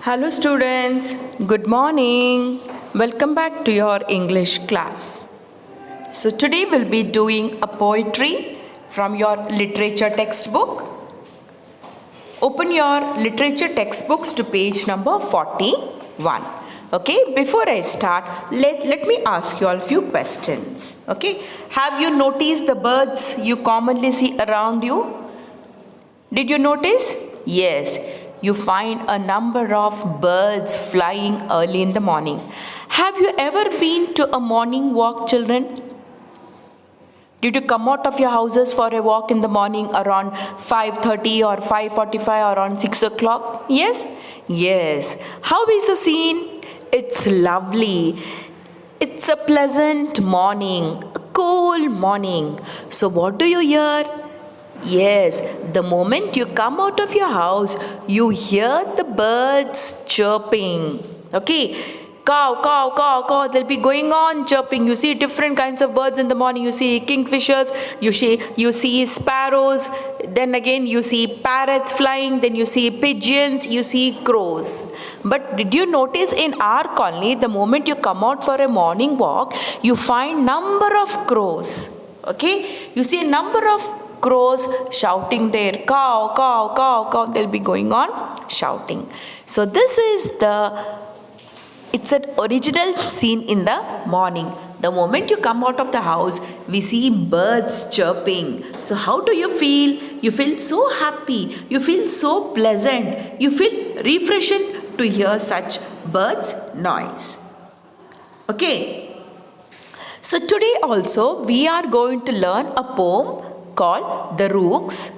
Hello students, good morning. Welcome back to your English class. So today we'll be doing a poetry from your literature textbook. Open your literature textbooks to page number 41. Okay, before I start, let me ask you all a few questions. Okay, have you noticed the birds you commonly see around you? Did you notice? Yes, you find a number of birds flying early in the morning. Have you ever been to a morning walk, children? Did you come out of your houses for a walk in the morning around 5:30 or 5:45 or around 6 o'clock? Yes? Yes. How is the scene? It's lovely. It's a pleasant morning, a cool morning. So what do you hear? Yes, the moment you come out of your house, you hear the birds chirping. Okay, cow, cow, cow, cow, they'll be going on chirping. You see different kinds of birds in the morning. You see kingfishers, you see sparrows, then again you see parrots flying, then you see pigeons, you see crows. But did you notice in our colony, the moment you come out for a morning walk, you find number of crows. Okay, you see a number of crows shouting their cow, cow, cow, cow. They'll be going on shouting. So this is it's an original scene in the morning. The moment you come out of the house, we see birds chirping. So how do you feel? You feel so happy. You feel so pleasant. You feel refreshing to hear such birds' noise. Okay. So today also we are going to learn a poem called The Rooks,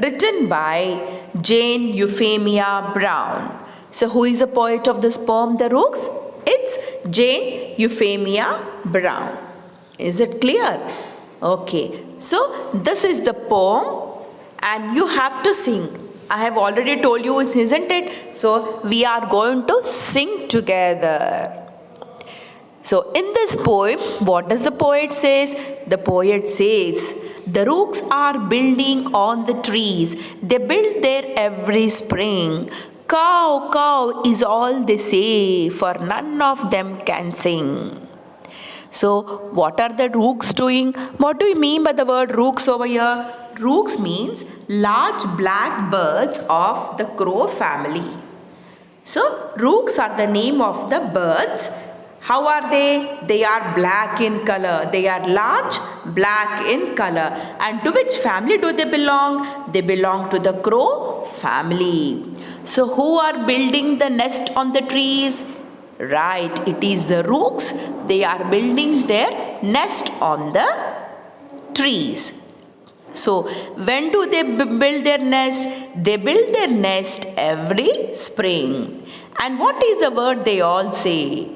written by Jane Euphemia Brown. So who is the poet of this poem, The Rooks? It's Jane Euphemia Brown. Is it clear? Okay. So this is the poem and you have to sing. I have already told you, isn't it? So we are going to sing together. So in this poem, what does the poet says? The poet says, the rooks are building on the trees. They build there every spring. Cow, cow is all they say, for none of them can sing. So what are the rooks doing? What do you mean by the word rooks over here? Rooks means large black birds of the crow family. So rooks are the name of the birds. How are they? They are black in color. They are large, black in color. And to which family do they belong? They belong to the crow family. So who are building the nest on the trees? Right, it is the rooks. They are building their nest on the trees. So when do they build their nest? They build their nest every spring. And what is the word they all say?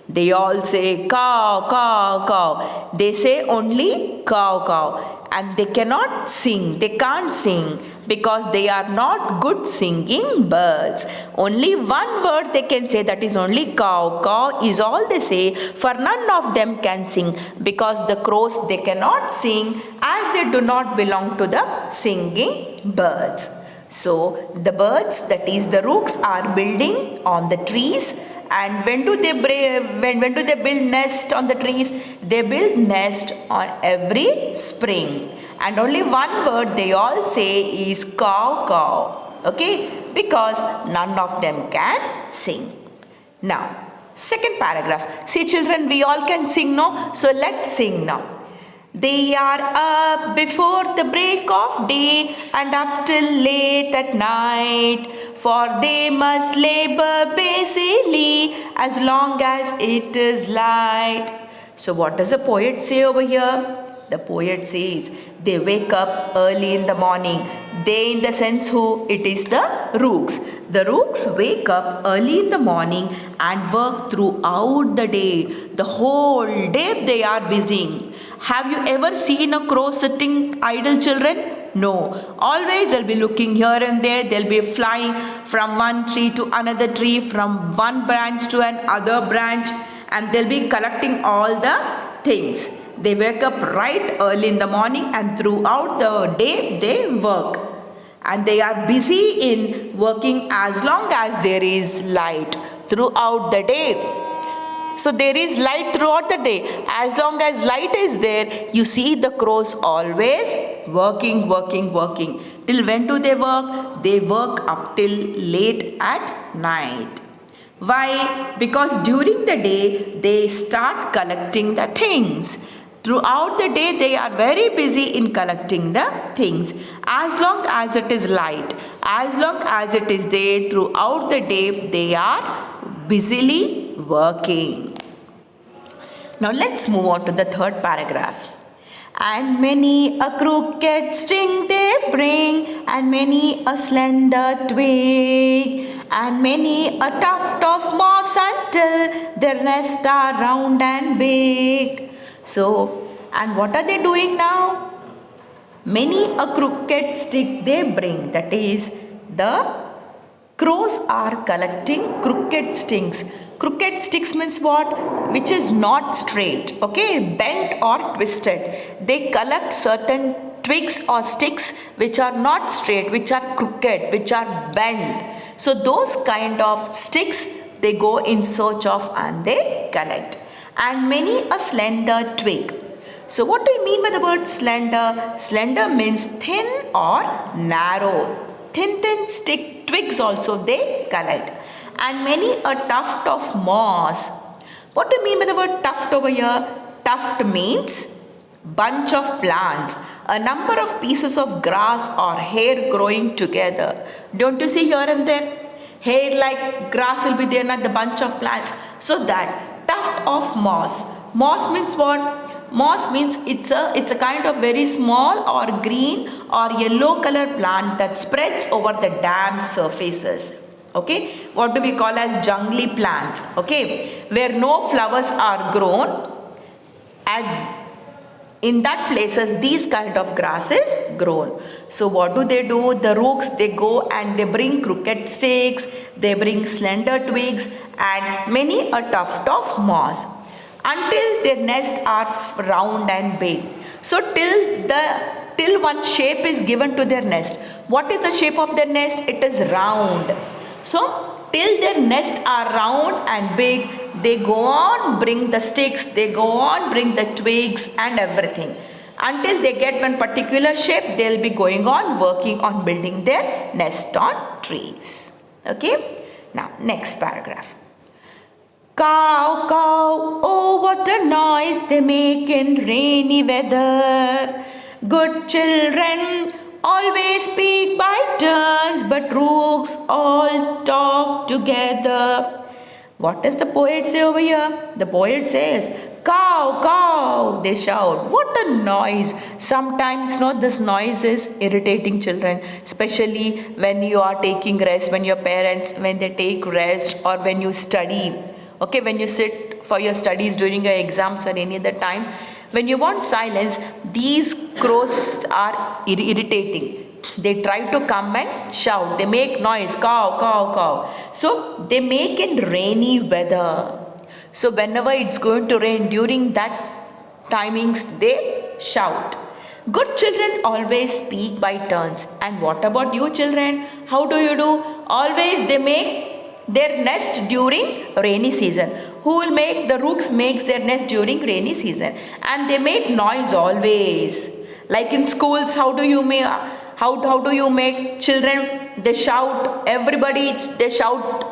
They all say cow, cow, cow. They say only cow, cow. And they cannot sing. They can't sing because they are not good singing birds. Only one word they can say, that is only cow. Cow is all they say, for none of them can sing because the crows, they cannot sing as they do not belong to the singing birds. So the birds, that is the rooks, are building on the trees. And when do they build nest on the trees? They build nest on every spring. And only one word they all say is cow, cow. Okay? Because none of them can sing. Now, second paragraph. See children, we all can sing, no? So let's sing now. They are up before the break of day and up till late at night, for they must labor busily as long as it is light. So what does the poet say over here? The poet says they wake up early in the morning. They in the sense who? It is the rooks. The rooks wake up early in the morning and work throughout the day. The whole day they are busy. Have you ever seen a crow sitting idle, children? No. Always they'll be looking here and there. They'll be flying from one tree to another tree, from one branch to another branch, and they'll be collecting all the things. They wake up right early in the morning and throughout the day they work. and they are busy in working as long as there is light throughout the day. So there is light throughout the day. As long as light is there, you see the crows always working, working, working. Till when do they work? They work up till late at night. Why? Because during the day, they start collecting the things. Throughout the day, they are very busy in collecting the things. As long as it is light, as long as it is there throughout the day, they are busily working. Now let's move on to the third paragraph. And many a crooked string they bring, and many a slender twig, and many a tuft of moss until their nests are round and big. So, and what are they doing now? Many a crooked stick they bring, that is, the crows are collecting crooked sticks. Crooked sticks means what? Which is not straight, okay, bent or twisted. They collect certain twigs or sticks which are not straight, which are crooked, which are bent. So those kind of sticks they go in search of and they collect. And many a slender twig. So what do you mean by the word slender? Slender means thin or narrow. Thin stick twigs also they collect. And many a tuft of moss. What do you mean by the word tuft over here? Tuft means bunch of plants, a number of pieces of grass or hair growing together. Don't you see here and there? Hair like grass will be there, not the bunch of plants. So that tuft of moss. Moss means what? Moss means it's a kind of very small or green or yellow color plant that spreads over the damp surfaces. Okay, what do we call as jungly plants? Okay, where no flowers are grown, and in that places these kind of grasses grown. So what do? The rooks, they go and they bring crooked sticks, they bring slender twigs and many a tuft of moss until their nests are round and big. So till one shape is given to their nest. What is the shape of their nest? It is round. So till their nests are round and big, they go on bring the sticks, they go on bring the twigs and everything. Until they get one particular shape, they'll be going on working on building their nest on trees. Okay. Now next paragraph. Cow, cow, oh what a noise they make in rainy weather. Good children always speak by turns, but rooks all talk together. What does the poet say over here? The poet says, cow, cow, they shout. What a noise. Sometimes, this noise is irritating children, especially when you are taking rest, when your parents, when they take rest or when you study. Okay, when you sit for your studies during your exams or any other time, when you want silence, these crows are irritating. They try to come and shout. They make noise, cow, cow, cow. So they make in rainy weather. So whenever it's going to rain, during that timings, they shout. Good children always speak by turns. And what about you children? How do you do? Always they make their nest during rainy season. Who will make? The rooks makes their nest during rainy season, and they make noise always. Like in schools, how do you make? How do you make children? They shout. Everybody they shout.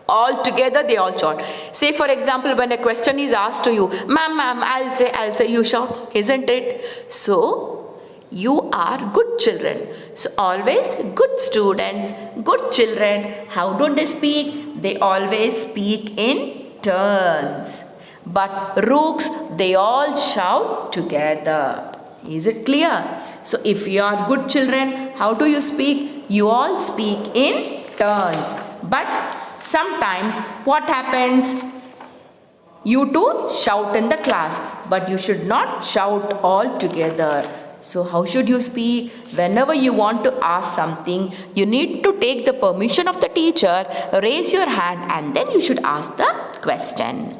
All together they all shout. Say for example, when a question is asked to you, ma'am, I'll say, you shout, isn't it? So you are good children. So always good students, good children. How do they speak? They always speak in turns. But rooks, they all shout together. Is it clear? So if you are good children, how do you speak? You all speak in turns. But sometimes what happens? You too shout in the class, but you should not shout all together. So how should you speak? Whenever you want to ask something, you need to take the permission of the teacher, raise your hand, and then you should ask the question.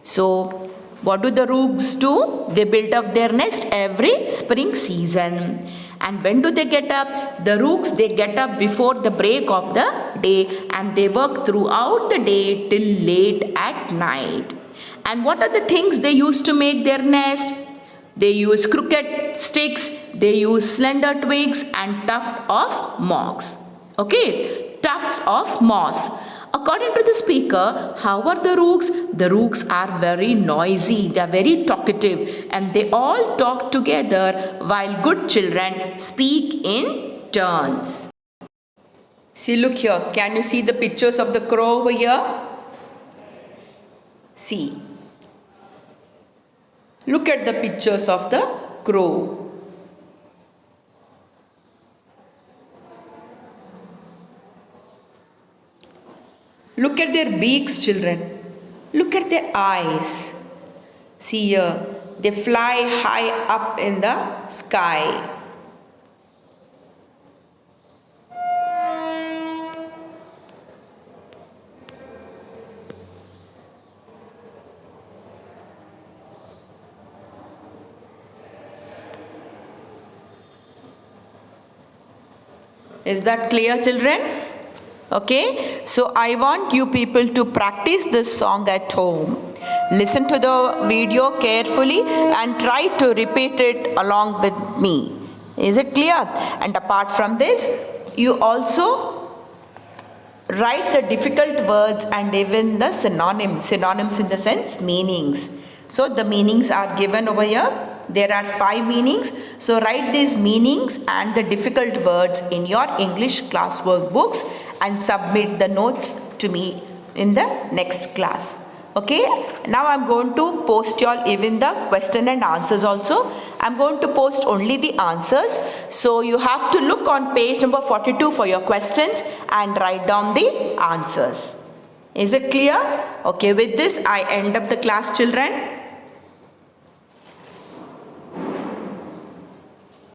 So what do the rooks do? They build up their nest every spring season. And when do they get up? The rooks, they get up before the break of the day and they work throughout the day till late at night. And what are the things they use to make their nest? They use crooked sticks, they use slender twigs and tufts of moss. Okay, tufts of moss. According to the speaker, how are the rooks? The rooks are very noisy, they are very talkative, and they all talk together while good children speak in turns. See, look here. Can you see the pictures of the crow over here? See. Look at the pictures of the crow. Look at their beaks, children. Look at their eyes. See here, they fly high up in the sky. Is that clear, children? Okay, so I want you people to practice this song at home. Listen to the video carefully and try to repeat it along with me. Is it clear? And apart from this, you also write the difficult words and even the synonyms. Synonyms in the sense meanings. So the meanings are given over here. There are 5 meanings. So write these meanings and the difficult words in your English class workbooks and submit the notes to me in the next class. Okay, now I'm going to post y'all even the question and answers also. I'm going to post only the answers. So you have to look on page number 42 for your questions and write down the answers. Is it clear? Okay, with this I end up the class, children.